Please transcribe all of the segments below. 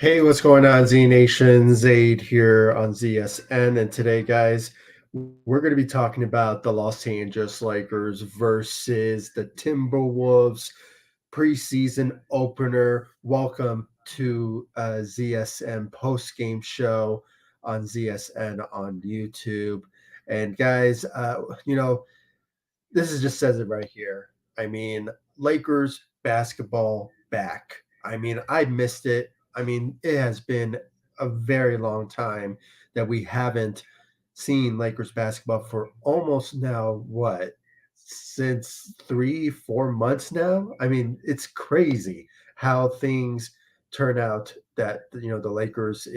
Hey, what's going on, Z Nation? Zaid here on ZSN. And today, guys, we're going to be talking about the Los Angeles Lakers versus the Timberwolves preseason opener. Welcome to ZSN post game show on ZSN on YouTube. And, guys, this is just says it right here. I mean, Lakers basketball back. I mean, I missed it. I mean, it has been a very long time that we haven't seen Lakers basketball for almost now what since 3 4 months now. I mean, it's crazy how things turn out that the Lakers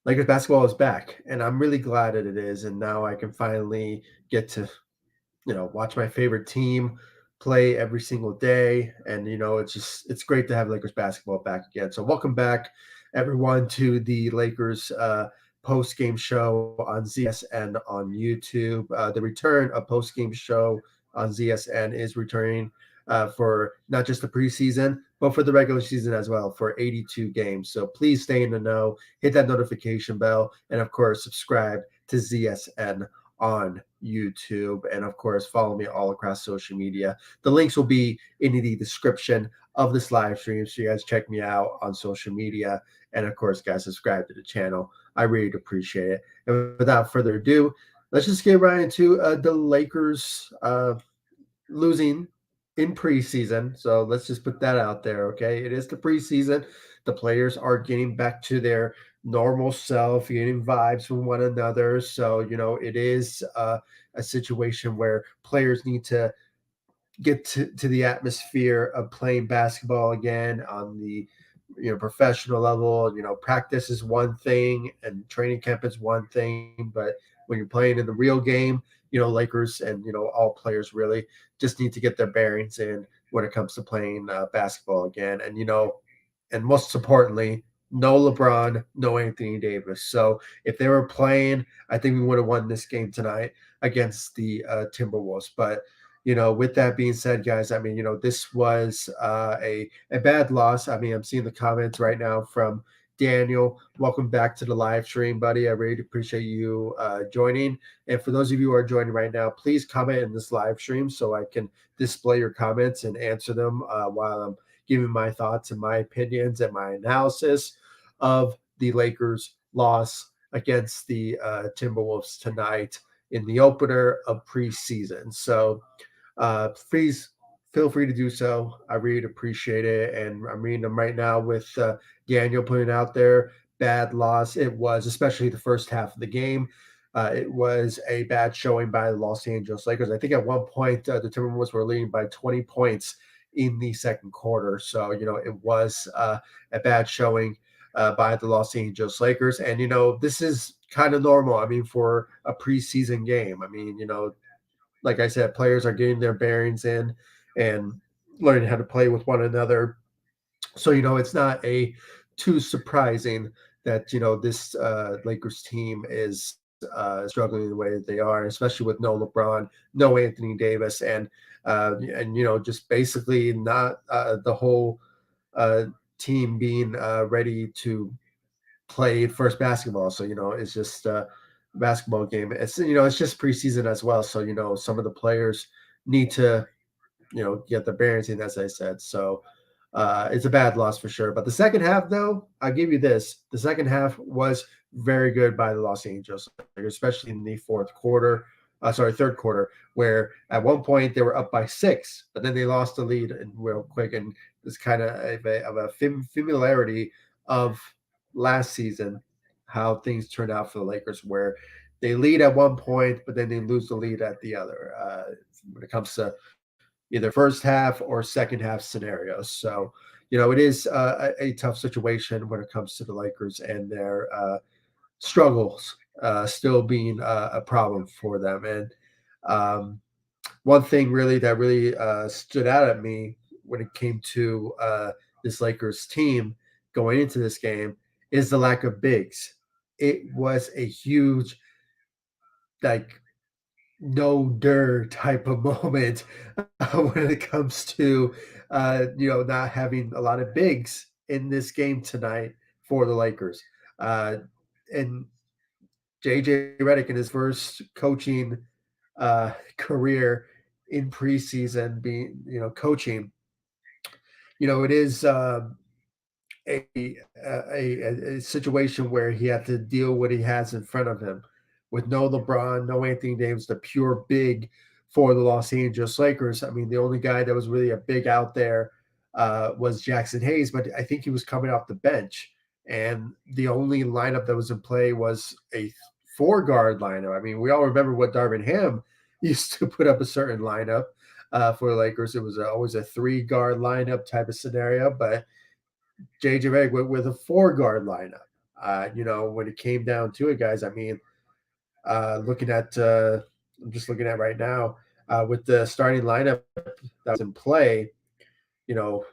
basketball is back, and I'm really glad that it is. And now I can finally get to watch my favorite team play every single day. And, it's great to have Lakers basketball back again. So, welcome back, everyone, to the Lakers post game show on ZSN on YouTube. The return of post game show on ZSN is returning for not just the preseason, but for the regular season as well for 82 games. So, please stay in the know, hit that notification bell, and of course, subscribe to ZSN on YouTube. And of course, follow me all across social media. The links will be in the description of this live stream. So you guys check me out on social media. And of course, guys, subscribe to the channel. I really appreciate it. And without further ado, let's just get right into the Lakers losing in preseason. So let's just put that out there. Okay. It is the preseason. The players are getting back to their normal self, getting vibes from one another. So, it is a situation where players need to get to the atmosphere of playing basketball again on the professional level. Practice is one thing and training camp is one thing, but when you're playing in the real game, Lakers and all players really just need to get their bearings in when it comes to playing basketball again. And most importantly, no LeBron, no Anthony Davis. So if they were playing, I think we would have won this game tonight against the Timberwolves. But with that being said, guys, I mean, this was a bad loss. I mean, I'm seeing the comments right now from Daniel. Welcome back to the live stream, buddy. I really appreciate you joining. And for those of you who are joining right now, please comment in this live stream so I can display your comments and answer them while I'm giving my thoughts and my opinions and my analysis of the Lakers' loss against the Timberwolves tonight in the opener of preseason. So please feel free to do so. I really appreciate it. And I'm reading them right now with Daniel putting out there bad loss. It was, especially the first half of the game. It was a bad showing by the Los Angeles Lakers. I think at one point the Timberwolves were leading by 20 points in the second quarter. So, it was a bad showing by the Los Angeles Lakers. And, this is kind of normal. I mean, for a preseason game, I mean, like I said, players are getting their bearings in and learning how to play with one another. So, it's not a too surprising that, this Lakers team is struggling the way that they are, especially with no LeBron, no Anthony Davis, and just basically not the whole uh, team being ready to play first basketball. So, it's just a basketball game. It's just preseason as well. So, some of the players need to, get the bearings in, as I said. So, it's a bad loss for sure. But the second half, though, I'll give you this. The second half was very good by the Los Angeles, especially in the third quarter, where at one point they were up by 6, but then they lost the lead and real quick. And it's kind of a familiarity of last season, how things turned out for the Lakers, where they lead at one point, but then they lose the lead at the other when it comes to either first half or second half scenarios. So, it is a tough situation when it comes to the Lakers and their struggles still being a problem for them. And one thing really that really stood out at me when it came to this Lakers team going into this game is the lack of bigs. It was a huge, like, no dirt type of moment when it comes to not having a lot of bigs in this game tonight for the Lakers. Uh, and JJ Redick in his first coaching career in preseason, being coaching, it is a situation where he had to deal what he has in front of him with no LeBron, no Anthony Davis, the pure big for the Los Angeles Lakers. I mean, the only guy that was really a big out there was Jackson Hayes, but I think he was coming off the bench. And the only lineup that was in play was a four guard lineup. I mean, we all remember what Darvin Ham used to put up a certain lineup for the Lakers. It was always a three guard lineup type of scenario, but JJ Redick with a four guard lineup. When it came down to it, guys, I mean, looking at, I'm just looking at right now with the starting lineup that was in play, you know,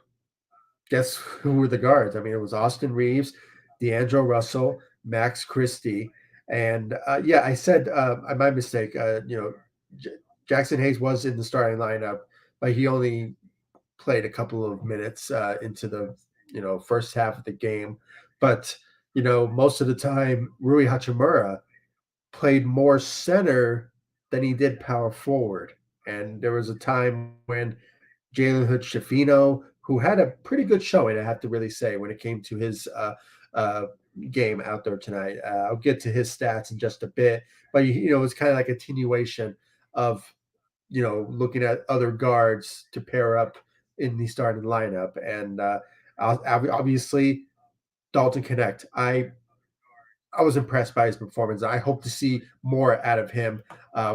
guess who were the guards? I mean, it was Austin Reeves, D'Angelo Russell, Max Christie. And yeah, I said, my mistake, Jackson Hayes was in the starting lineup, but he only played a couple of minutes into the first half of the game. But most of the time, Rui Hachimura played more center than he did power forward. And there was a time when Jalen Hood Shafino, who had a pretty good showing, I have to really say, when it came to his uh, game out there tonight. I'll get to his stats in just a bit, but it's kind of like a continuation of looking at other guards to pair up in the starting lineup. And obviously, Dalton Connect. I was impressed by his performance. I hope to see more out of him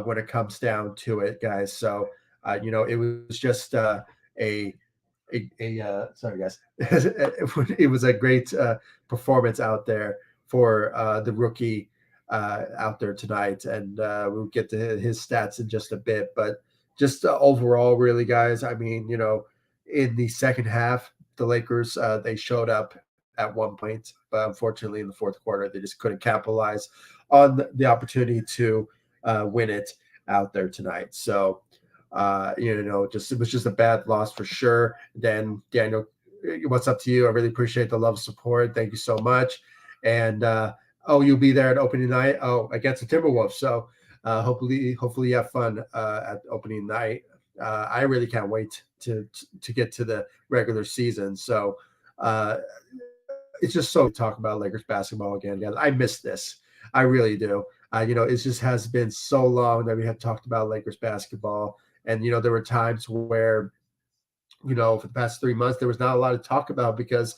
when it comes down to it, guys. So, it was just a sorry guys, it was a great performance out there for the rookie out there tonight, and we'll get to his stats in just a bit. But just overall, really, guys, I mean, in the second half, the Lakers they showed up at one point, but unfortunately in the fourth quarter they just couldn't capitalize on the opportunity to win it out there tonight. So just it was just a bad loss for sure. Then Daniel, what's up to you? I really appreciate the love support. Thank you so much. And oh, you'll be there at opening night. Oh, against the Timberwolves. So hopefully you have fun at opening night. I really can't wait to get to the regular season. So it's just so to talk about Lakers basketball again, guys. I miss this. I really do. It just has been so long that we have talked about Lakers basketball. And, there were times where, for the past 3 months, there was not a lot to talk about because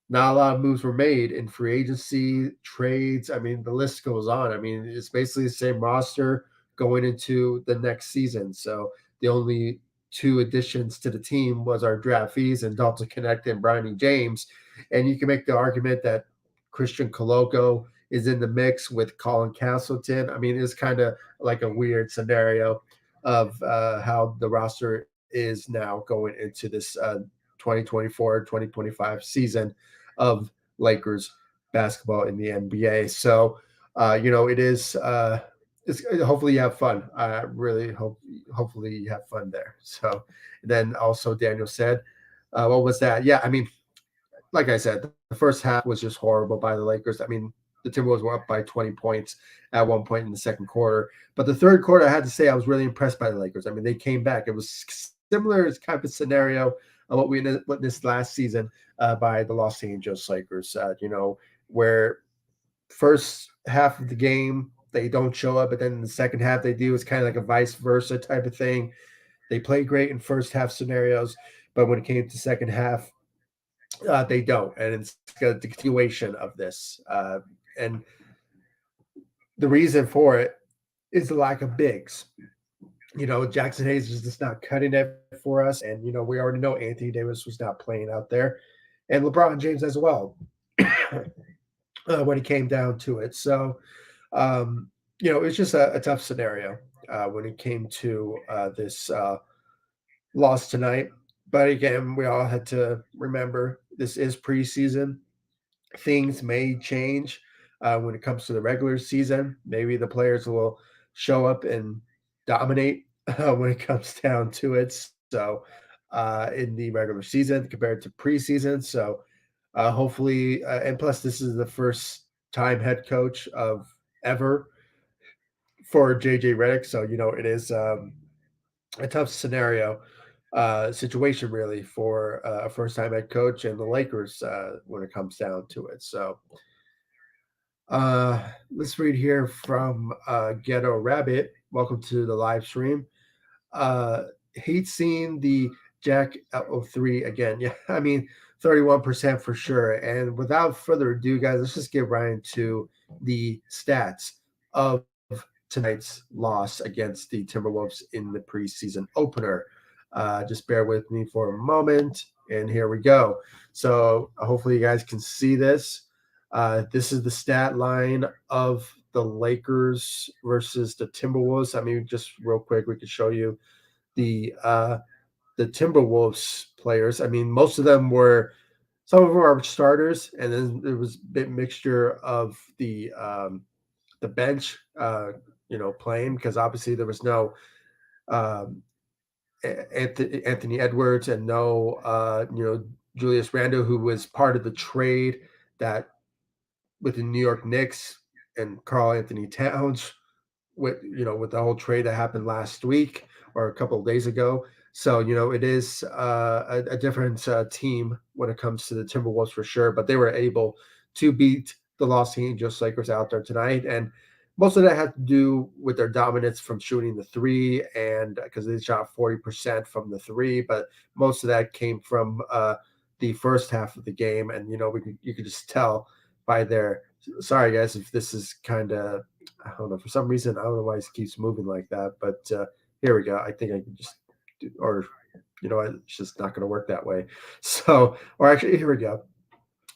not a lot of moves were made in free agency, trades. I mean, the list goes on. I mean, it's basically the same roster going into the next season. So the only two additions to the team was our draft fees and Dalton Connect and Bronny James. And you can make the argument that Christian Coloco is in the mix with Colin Castleton. I mean, it's kind of like a weird scenario of how the roster is now going into this 2024-2025 season of Lakers basketball in the NBA. So, it is. Hopefully you have fun. I really hopefully you have fun there. So, then also Daniel said, what was that? Yeah, I mean, like I said, the first half was just horrible by the Lakers. I mean, the Timberwolves were up by 20 points at one point in the second quarter. But the third quarter, I had to say I was really impressed by the Lakers. I mean, they came back. It was similar kind of scenario of what we witnessed last season by the Los Angeles Lakers, where first half of the game, they don't show up, but then in the second half they do. It's kind of like a vice versa type of thing. They play great in first half scenarios, but when it came to second half, they don't, and it's a continuation of this. And the reason for it is the lack of bigs. Jackson Hayes is just not cutting it for us, and we already know Anthony Davis was not playing out there, and LeBron James as well when it came down to it. So, it's just a tough scenario when it came to this loss tonight. But again, we all had to remember this is preseason. Things may change when it comes to the regular season. Maybe the players will show up and dominate when it comes down to it. So, in the regular season compared to preseason. So, Hopefully, and plus, this is the first time head coach of ever for JJ Redick. So, it is a tough scenario, situation, really, for a first time head coach and the Lakers when it comes down to it. So, let's read here from Ghetto Rabbit. Welcome to the live stream. Uh, hate seeing the Jack oh 03 again. Yeah, I mean, 31% for sure. And without further ado, guys, let's just get right into the stats of tonight's loss against the Timberwolves in the preseason opener. Just bear with me for a moment. And here we go. So hopefully you guys can see this. This is the stat line of the Lakers versus the Timberwolves. I mean, just real quick, we could show you the uh, the Timberwolves players. I mean, most of them were some of them are starters, and then there was a bit mixture of the bench, playing because obviously there was no um, Anthony Edwards and no Julius Randle, who was part of the trade that with the New York Knicks and Carl Anthony Towns with the whole trade that happened last week or a couple of days ago. So it is a different team when it comes to the Timberwolves for sure. But they were able to beat the Los Angeles Lakers out there tonight, and most of that had to do with their dominance from shooting the three, and because they shot 40% from the three, but most of that came from the first half of the game, and you could just tell by their. Sorry, guys, if this is kind of I don't know. For some reason, I don't know why it keeps moving like that. But here we go. I think I can just do, or it's just not going to work that way. So, or actually, here we go.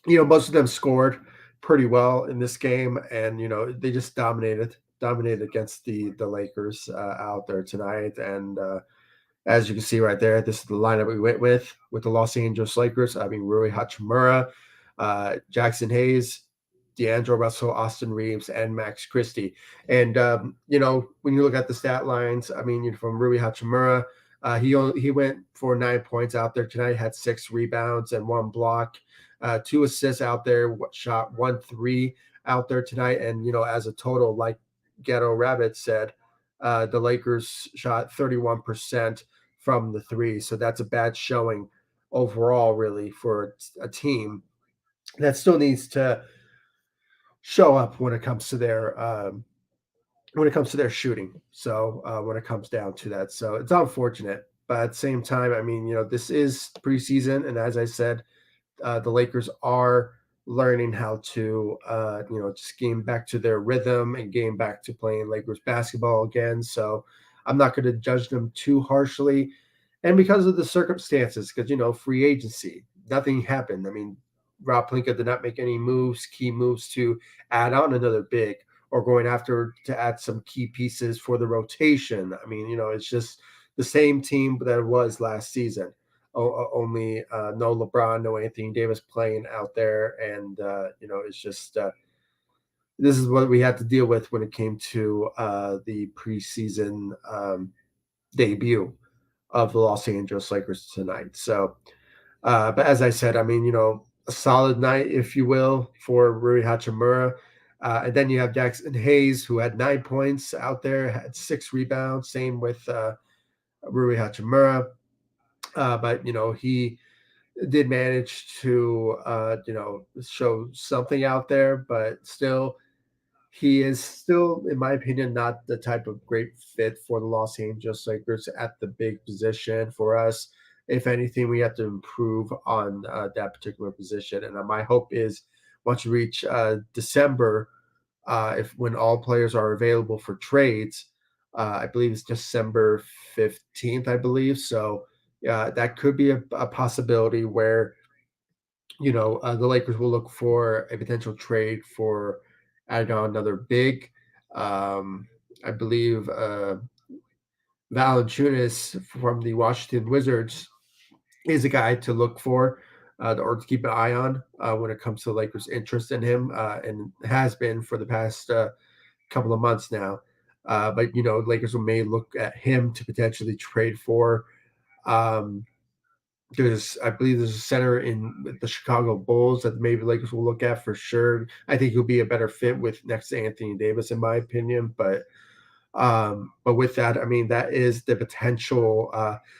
Most of them scored pretty well in this game, and they just dominated against the Lakers out there tonight. And as you can see right there, this is the lineup we went with the Los Angeles Lakers. I mean, Rui Hachimura, Jackson Hayes, D'Angelo Russell, Austin Reeves, and Max Christie. And when you look at the stat lines, I mean, from Rui Hachimura, he went for 9 points out there tonight, had 6 rebounds and 1 block, 2 assists out there, shot 1 3 out there tonight, and as a total, like Ghetto Rabbit said, the Lakers shot 31% from the three, so that's a bad showing overall, really, for a team that still needs to show up when it comes to their shooting. So when it comes down to that, so it's unfortunate, but at the same time, I mean, this is preseason, and as I said, the Lakers are learning how to, just game back to their rhythm and game back to playing Lakers basketball again. So I'm not going to judge them too harshly. And because of the circumstances, because, free agency, nothing happened. I mean, Rob Pelinka did not make any key moves to add on another big or going after to add some key pieces for the rotation. I mean, it's just the same team that it was last season. Only no LeBron, no Anthony Davis playing out there, and it's just this is what we had to deal with when it came to the preseason debut of the Los Angeles Lakers tonight. So, but as I said, I mean, a solid night, if you will, for Rui Hachimura. And then you have Jackson Hayes, who had 9 points out there, had 6 rebounds. Same with Rui Hachimura. But he did manage to show something out there, but still he is still, in my opinion, not the type of great fit for the Los Angeles Lakers at the big position for us. If anything, we have to improve on that particular position. And my hope is once you reach December, if when all players are available for trades, I believe it's December 15th, I believe. So that could be a possibility where the Lakers will look for a potential trade for adding on another big. I believe Valanciunas from the Washington Wizards is a guy to look for or to keep an eye on when it comes to the Lakers' interest in him, and has been for the past couple of months now. But Lakers may look at him to potentially trade for. Um, I believe there's a center in the Chicago Bulls that maybe Lakers will look at for sure. I think he'll be a better fit with next to Anthony Davis, in my opinion. But with that, I mean, that is the potential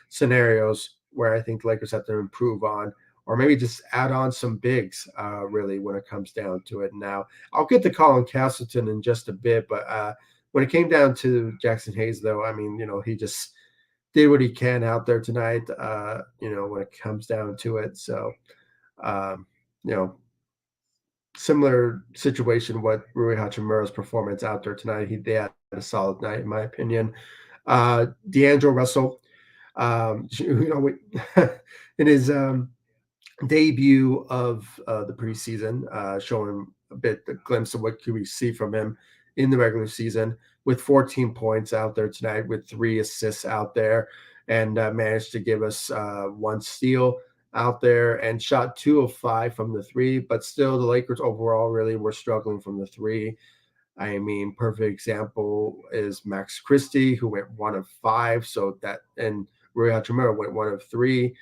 scenarios where I think Lakers have to improve on, or maybe just add on some bigs, really, when it comes down to it. Now, I'll get to Colin Castleton in just a bit, but when it came down to Jackson Hayes, though, I mean, he just did what he can out there tonight, when it comes down to it. So, um, you know, similar situation what Rui Hachimura's performance out there tonight. They had a solid night, in my opinion. D'Angelo Russell, in his debut of the preseason, showing a bit a glimpse of what could we see from him in the regular season with 14 points out there tonight, with 3 assists out there, and managed to give us 1 steal out there and shot 2 of 5 from the three. But still, the Lakers overall really were struggling from the three. I mean, perfect example is Max Christie, who went 1 of 5. So that, and Rui Hachimura went 1 of 3.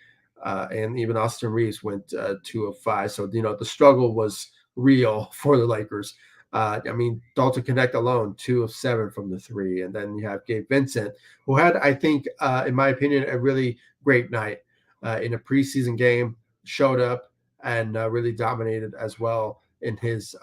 And even Austin Reeves went 2 of 5. So, the struggle was real for the Lakers. I mean, Dalton Connect alone, 2 of 7 from the three. And then you have Gabe Vincent, who had, I think, in my opinion, a really great night in a preseason game, showed up and really dominated as well in his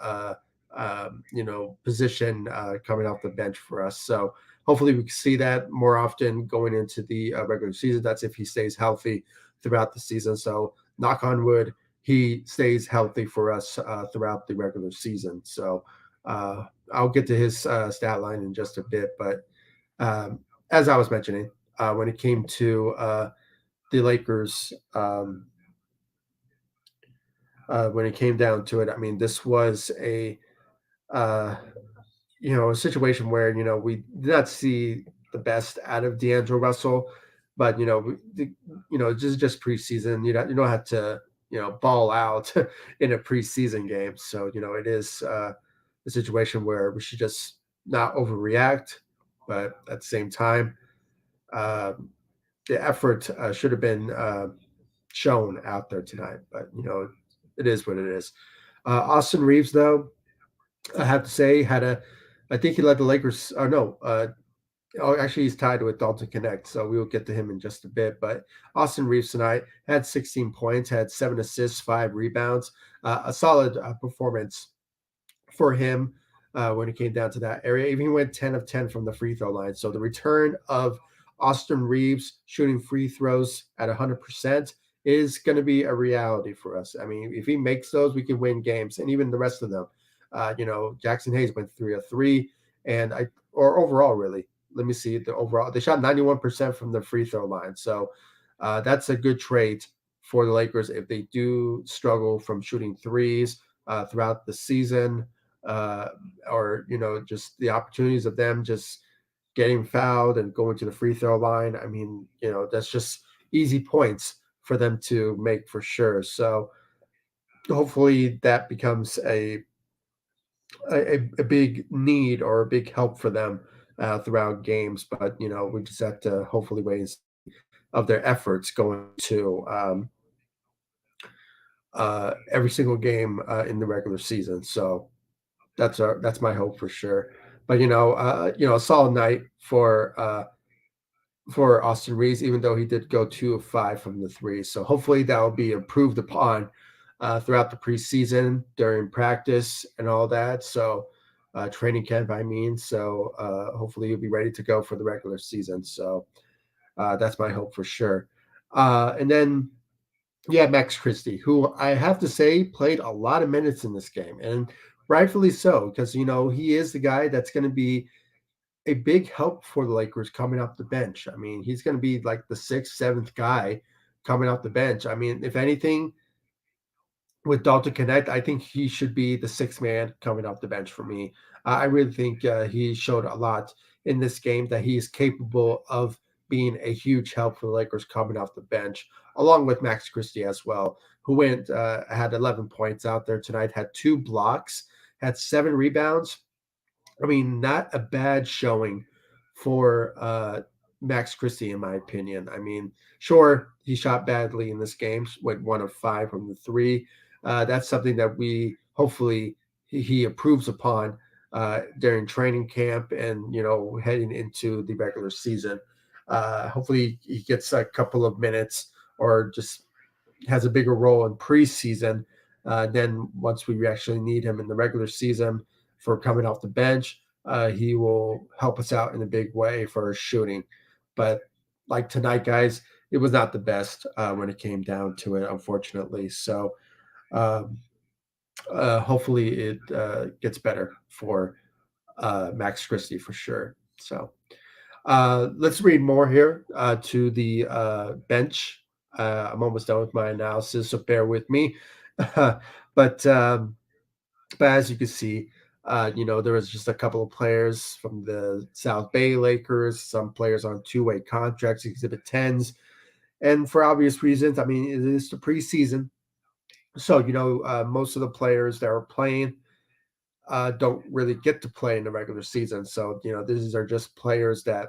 position coming off the bench for us. So hopefully we can see that more often going into the regular season. That's if he stays healthy throughout the season. So knock on wood, he stays healthy for us throughout the regular season. So I'll get to his stat line in just a bit. But as I was mentioning, when it came to the Lakers, when it came down to it, I mean, this was uh, a situation where we did not see the best out of D'Angelo Russell, but just preseason. You don't have to ball out in a preseason game. So it is a situation where we should just not overreact, but at the same time, uh, the effort should have been shown out there tonight. But it is what it is. Austin Reeves, though, I have to say, I think he led the Lakers. Or no, actually, he's tied with Dalton Connect, so we will get to him in just a bit. But Austin Reeves tonight had 16 points, had 7 assists, 5 rebounds, a solid performance for him when it came down to that area. Even he went 10 of 10 from the free throw line. So the return of Austin Reeves shooting free throws at 100% is going to be a reality for us. I mean, if he makes those, we can win games, and even the rest of them. Jackson Hayes went 3 of 3, or overall, really. Let me see the overall. They shot 91% from the free throw line. So that's a good trait for the Lakers if they do struggle from shooting threes throughout the season, uh, or just the opportunities of them just getting fouled and going to the free throw line. I mean, that's just easy points for them to make for sure. So hopefully that becomes a big need or a big help for them throughout games. But we just have to hopefully wait and see of their efforts going to every single game in the regular season. So that's my hope for sure. But a solid night for Austin Reeves, even though he did go 2 of 5 from the three. So hopefully that will be improved upon throughout the preseason during practice and all that. So training camp, I mean. So hopefully he'll be ready to go for the regular season. So that's my hope for sure. And then yeah, Max Christie, who I have to say played a lot of minutes in this game, and rightfully so, because he is the guy that's going to be a big help for the Lakers coming off the bench. I mean, he's going to be like the sixth, seventh guy coming off the bench. I mean, if anything, with Dalton Connect, I think he should be the sixth man coming off the bench for me. I really think he showed a lot in this game that he is capable of being a huge help for the Lakers coming off the bench, along with Max Christie as well, who had 11 points out there tonight, had 2 blocks, had 7 rebounds. I mean, not a bad showing for Max Christie, in my opinion. I mean, sure, he shot badly in this game, went 1 of 5 from the three. That's something that we hopefully he improves upon during training camp and heading into the regular season. Hopefully, he gets a couple of minutes or just has a bigger role in preseason. Then once we actually need him in the regular season for coming off the bench, he will help us out in a big way for shooting. But like tonight, guys, it was not the best when it came down to it, unfortunately. So um, hopefully it gets better for Max Christie for sure. So let's read more here to the bench. I'm almost done with my analysis, so bear with me. but but as you can see, there was just a couple of players from the South Bay Lakers, some players on two-way contracts, Exhibit 10s, and for obvious reasons. I mean, it is the preseason, so most of the players that are playing don't really get to play in the regular season. So, these are just players that,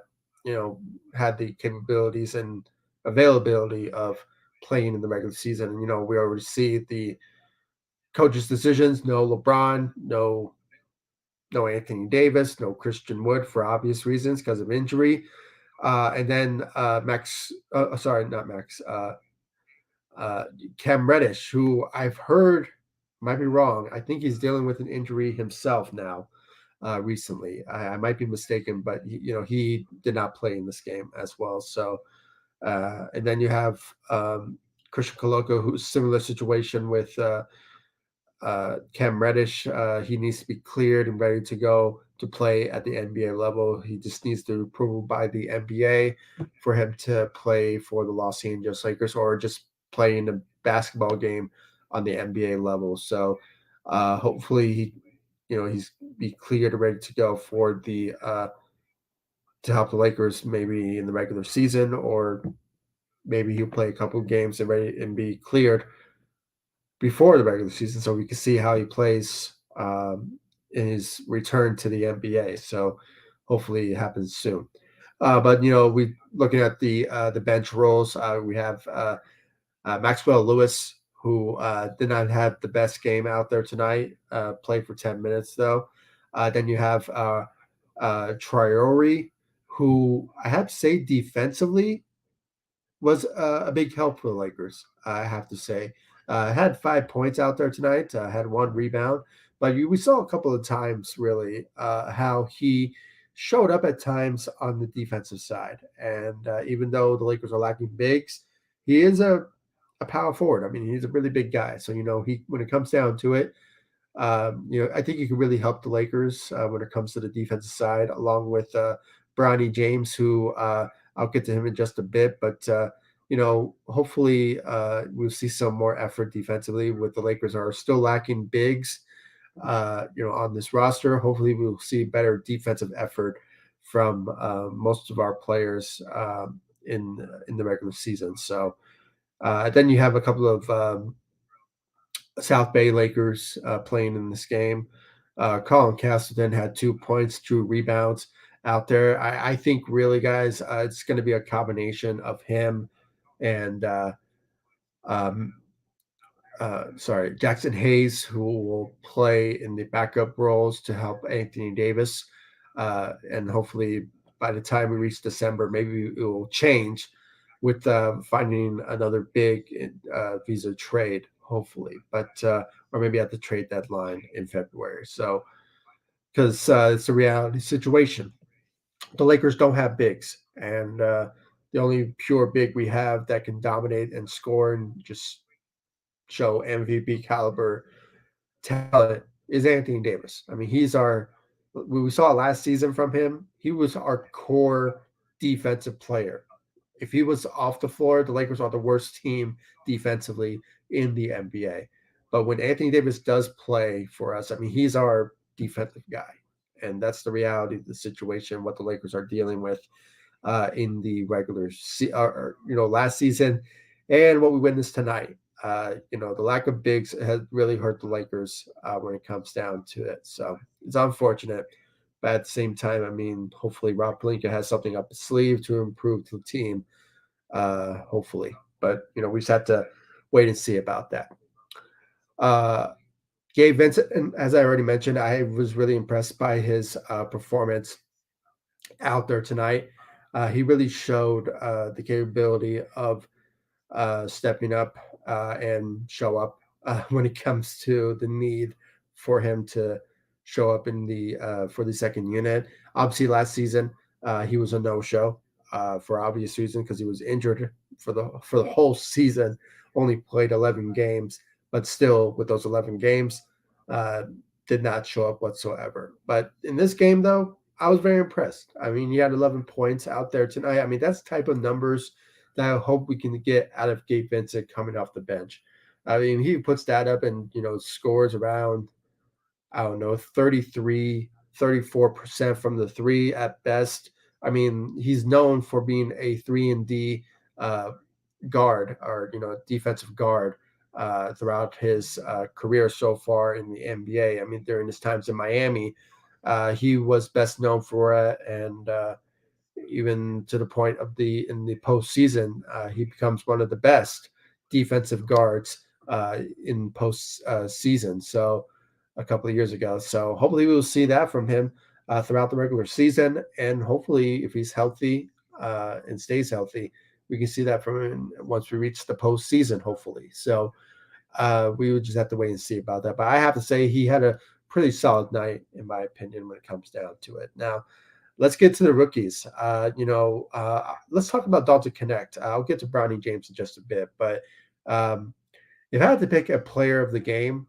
had the capabilities and availability of playing in the regular season. And, we already see the coaches' decisions: no LeBron, no Anthony Davis, no Christian Wood for obvious reasons because of injury. And then Max, sorry, not Max, uh, Cam Reddish, who I've heard might be wrong. I think he's dealing with an injury himself now recently. I might be mistaken, but he did not play in this game as well. So, and then you have Christian Coloco, who's similar situation with Cam Reddish. He needs to be cleared and ready to go to play at the NBA level. He just needs the approval by the NBA for him to play for the Los Angeles Lakers or just play in a basketball game on the NBA level. So hopefully he's be cleared and ready to go for the to help the Lakers maybe in the regular season, or maybe he'll play a couple of games and ready and be cleared before the regular season, so we can see how he plays in his return to the NBA. So hopefully it happens soon. But we looking at the bench roles. We have Maxwell Lewis, who did not have the best game out there tonight. Played for 10 minutes though. Then you have Traore, who I have to say defensively was a big help for the Lakers, I have to say. Had 5 points out there tonight, had one rebound, but we saw a couple of times really how he showed up at times on the defensive side. And even though the Lakers are lacking bigs, he is a power forward. I mean, he's a really big guy. So, he when it comes down to it, I think he could really help the Lakers when it comes to the defensive side, along with Bronny James, who I'll get to him in just a bit. But hopefully we'll see some more effort defensively. With the Lakers are still lacking bigs, on this roster. Hopefully we'll see better defensive effort from most of our players in the regular season. So then you have a couple of South Bay Lakers playing in this game. Colin Castleton had 2 points, 2 rebounds out there. I think really, guys, it's going to be a combination of him and um, sorry, Jackson Hayes, who will play in the backup roles to help Anthony Davis. And hopefully by the time we reach December, maybe it will change with finding another big visa trade, hopefully, but or maybe at the trade deadline in February. So, because it's a reality situation, the Lakers don't have bigs, and the only pure big we have that can dominate and score and just show MVP caliber talent is Anthony Davis. I mean, he's our we saw last season from him. He was our core defensive player. If he was off the floor, the Lakers are the worst team defensively in the NBA. But when Anthony Davis does play for us, I mean, he's our defensive guy. And that's the reality of the situation, what the Lakers are dealing with in the last season, and what we witnessed tonight. The lack of bigs has really hurt the Lakers when it comes down to it. So it's unfortunate, But at the same time, I mean, hopefully Rob Pelinka has something up his sleeve to improve the team. Hopefully, but we just have to wait and see about that. Uh, Gabe Vincent, and as I already mentioned, I was really impressed by his performance out there tonight. He really showed the capability of stepping up and show up when it comes to the need for him to show up in the for the second unit. Obviously, last season he was a no-show for obvious reason because he was injured for the whole season. Only played 11 games, but still with those 11 games, uh, did not show up whatsoever. But in this game, though, I was very impressed. I mean, he had 11 points out there tonight. I mean, that's the type of numbers that I hope we can get out of Gabe Vincent coming off the bench. I mean, he puts that up and, scores around, I don't know, 33, 34% from the three at best. I mean, he's known for being a 3 and D uh, guard or, defensive guard throughout his career so far in the NBA. I mean, during his times in Miami, he was best known for it. And, even to the point of in the postseason, he becomes one of the best defensive guards in post season. So a couple of years ago. So hopefully we will see that from him throughout the regular season, and hopefully if he's healthy and stays healthy, we can see that from him once we reach the postseason. Hopefully, so we would just have to wait and see about that. But I have to say he had a pretty solid night in my opinion when it comes down to it. Now let's get to the rookies. Let's talk about Dalton Connect. I'll get to Brownie James in just a bit, but um, if I had to pick a player of the game,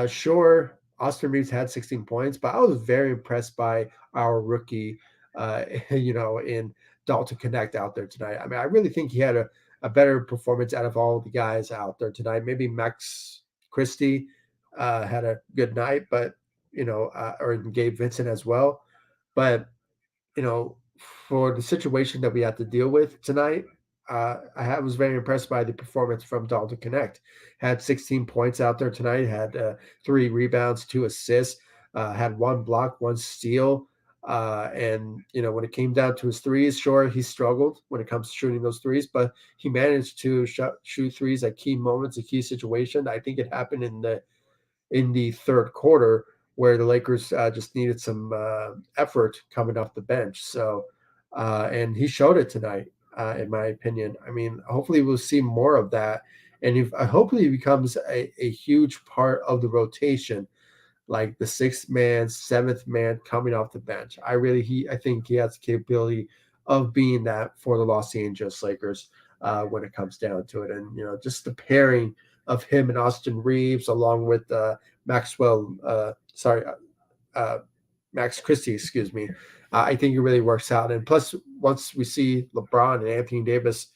sure, Austin Reeves had 16 points, but I was very impressed by our rookie, in Dalton Connect out there tonight. I mean, I really think he had a better performance out of all the guys out there tonight. Maybe Max Christie had a good night, but or Gabe Vincent as well. But for the situation that we had to deal with tonight, was very impressed by the performance from Dalton Connect. Had 16 points out there tonight, had 3 rebounds, 2 assists, had 1 block, 1 steal. And, when it came down to his threes, sure, he struggled when it comes to shooting those threes, but he managed to shoot threes at key moments, a key situation. I think it happened in the third quarter where the Lakers just needed some effort coming off the bench. So, and he showed it tonight, in my opinion. I mean, hopefully we'll see more of that. And if hopefully he becomes a huge part of the rotation, like the sixth man, seventh man coming off the bench. I think he has the capability of being that for the Los Angeles Lakers when it comes down to it. And just the pairing of him and Austin Reeves, along with Maxwell, uh, Max Christie, excuse me. I think it really works out. And plus, once we see LeBron and Anthony Davis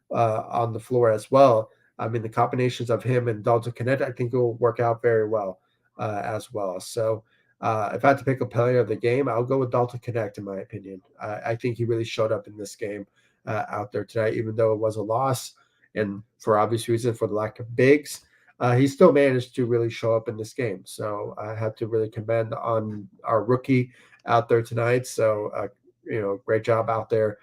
on the floor as well, I mean, the combinations of him and Dalton Connect, I think it will work out very well as well. So, if I had to pick a player of the game, I'll go with Dalton Connect, in my opinion. I think he really showed up in this game out there tonight, even though it was a loss. And for obvious reason, for the lack of bigs, he still managed to really show up in this game. So I have to really commend on our rookie out there tonight. So, great job out there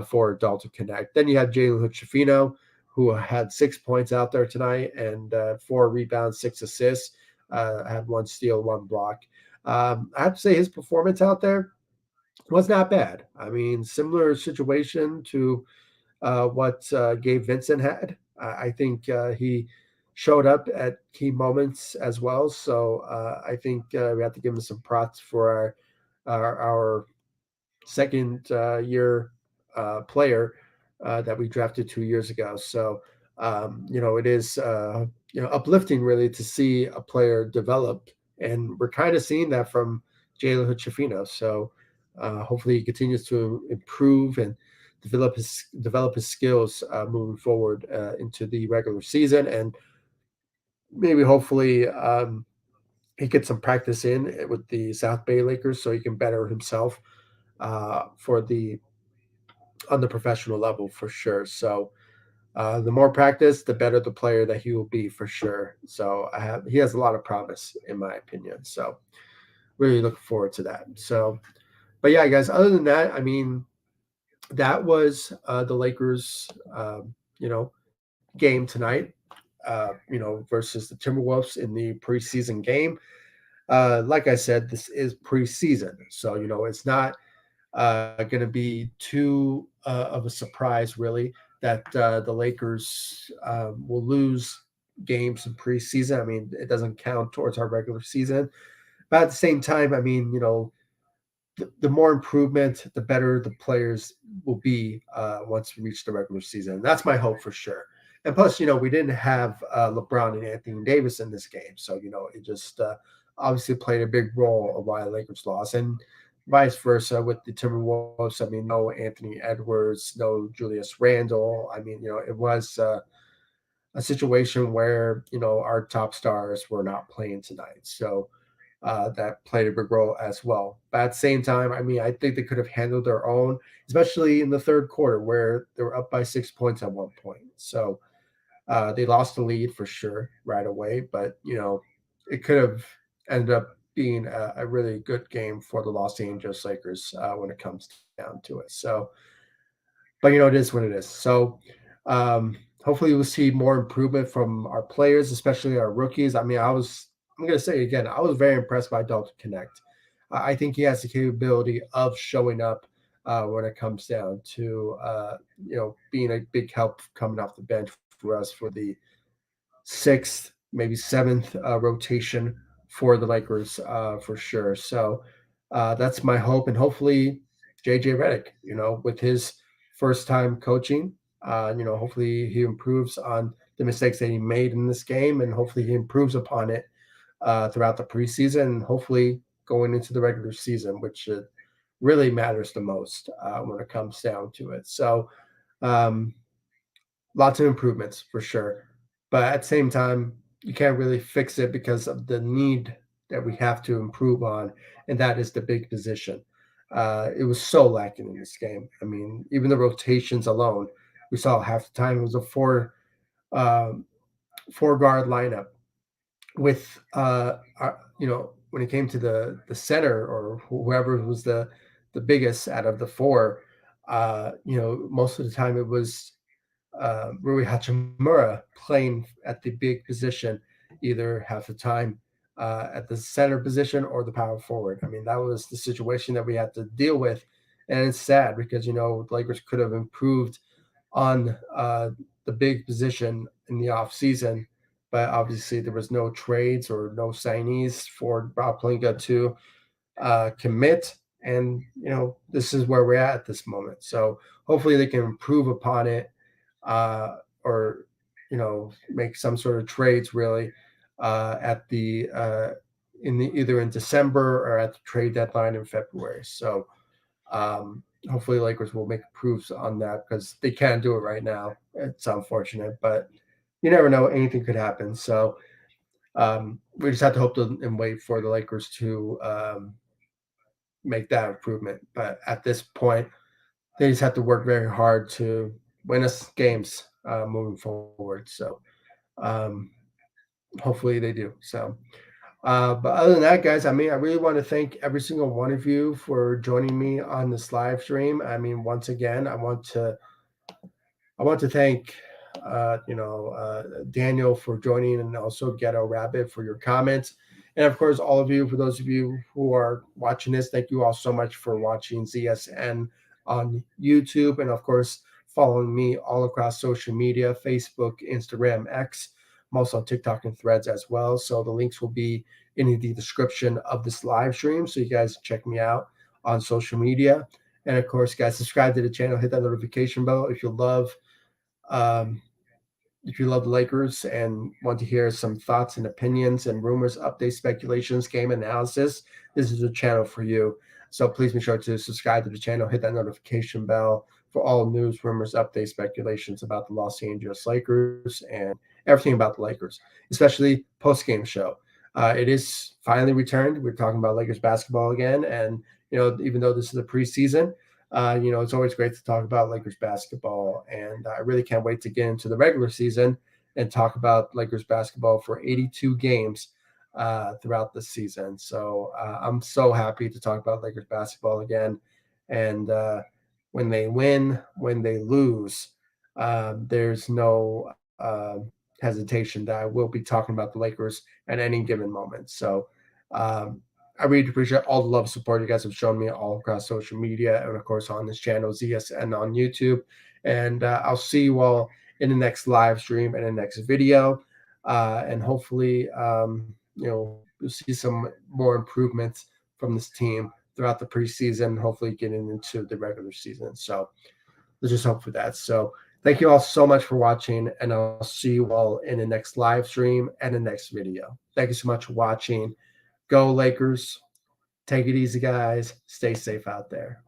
for Dalton Connect. Then you have Jalen Hood-Schifino, who had 6 points out there tonight and 4 rebounds, 6 assists, had 1 steal, 1 block. I have to say his performance out there was not bad. I mean, similar situation to what Gabe Vincent had. I think he showed up at key moments as well. So I think we have to give him some props for our second year player that we drafted 2 years ago. So it is uplifting really to see a player develop, and we're kind of seeing that from Jalen Hood-Schifino. So hopefully he continues to improve and develop his skills moving forward into the regular season, and maybe hopefully he gets some practice in with the South Bay Lakers so he can better himself for the on the professional level for sure. So the more practice, the better the player that he will be for sure. So he has a lot of promise in my opinion. So really looking forward to that. So, but yeah, guys. Other than that, I mean, that was the Lakers, you know, game tonight. Versus the Timberwolves in the preseason game. Like I said, this is preseason, so it's not going to be too of a surprise, really, that the Lakers will lose games in preseason. I mean, it doesn't count towards our regular season, but at the same time, I mean, the more improvement, the better the players will be once we reach the regular season. That's my hope for sure. And plus, we didn't have LeBron and Anthony Davis in this game, so it just obviously played a big role of why the Lakers lost, and vice versa with the Timberwolves. I mean, no Anthony Edwards, no Julius Randle. I mean, it was a situation where our top stars were not playing tonight, so that played a big role as well. But at the same time, I mean, I think they could have handled their own, especially in the third quarter where they were up by 6 points at one point. So they lost the lead for sure right away, but it could have ended up being a really good game for the Los Angeles Lakers when it comes down to it. So, but it is what it is. So hopefully we'll see more improvement from our players, especially our rookies. I mean, I'm going to say it again, I was very impressed by Dalton Connect. I think he has the capability of showing up when it comes down to being a big help coming off the bench for us for the sixth, maybe seventh rotation for the Lakers for sure. So that's my hope, and hopefully JJ Redick, with his first time coaching, hopefully he improves on the mistakes that he made in this game, and hopefully he improves upon it throughout the preseason, and hopefully going into the regular season, which really matters the most when it comes down to it. So, um, lots of improvements for sure. But at the same time, you can't really fix it because of the need that we have to improve on, and that is the big position. It was so lacking in this game. I mean, even the rotations alone, we saw half the time it was a um, four guard lineup with when it came to the center or whoever was the biggest out of the four, most of the time it was Rui Hachimura playing at the big position, either half the time at the center position or the power forward. I mean, that was the situation that we had to deal with, and it's sad because the Lakers could have improved on the big position in the off season, but obviously there was no trades or no signees for Rob Pelinka to commit, and this is where we're at this moment. So hopefully they can improve upon it, or make some sort of trades really at the in the either in December or at the trade deadline in February. So hopefully Lakers will make proofs on that because they can't do it right now. It's unfortunate, but you never know. Anything could happen. So we just have to hope and wait for the Lakers to make that improvement. But at this point, they just have to work very hard to win us games moving forward. So um, hopefully they do. So, but other than that, guys, I mean, I really want to thank every single one of you for joining me on this live stream. I mean, once again, I want to thank Daniel for joining, and also Ghetto Rabbit for your comments. And of course, all of you, for those of you who are watching this, thank you all so much for watching ZSN on YouTube. And of course, following me all across social media, Facebook, Instagram, X. I'm also on TikTok and Threads as well. So the links will be in the description of this live stream. So you guys check me out on social media. And of course, guys, subscribe to the channel, hit that notification bell um, if you love the Lakers and want to hear some thoughts and opinions and rumors, updates, speculations, game analysis, this is a channel for you. So please be sure to subscribe to the channel, hit that notification bell for all news, rumors, updates, speculations about the Los Angeles Lakers and everything about the Lakers, especially post-game show. It is finally returned. We're talking about Lakers basketball again. And, even though this is a preseason, it's always great to talk about Lakers basketball, and I really can't wait to get into the regular season and talk about Lakers basketball for 82 games throughout the season. So I'm so happy to talk about Lakers basketball again. And when they win, when they lose, there's no hesitation that I will be talking about the Lakers at any given moment. So um, I really appreciate all the love and support you guys have shown me all across social media and, of course, on this channel, ZSN on YouTube. And I'll see you all in the next live stream and the next video. And hopefully, you'll see some more improvements from this team throughout the preseason, hopefully getting into the regular season. So let's just hope for that. So thank you all so much for watching, and I'll see you all in the next live stream and the next video. Thank you so much for watching. Go Lakers. Take it easy, guys. Stay safe out there.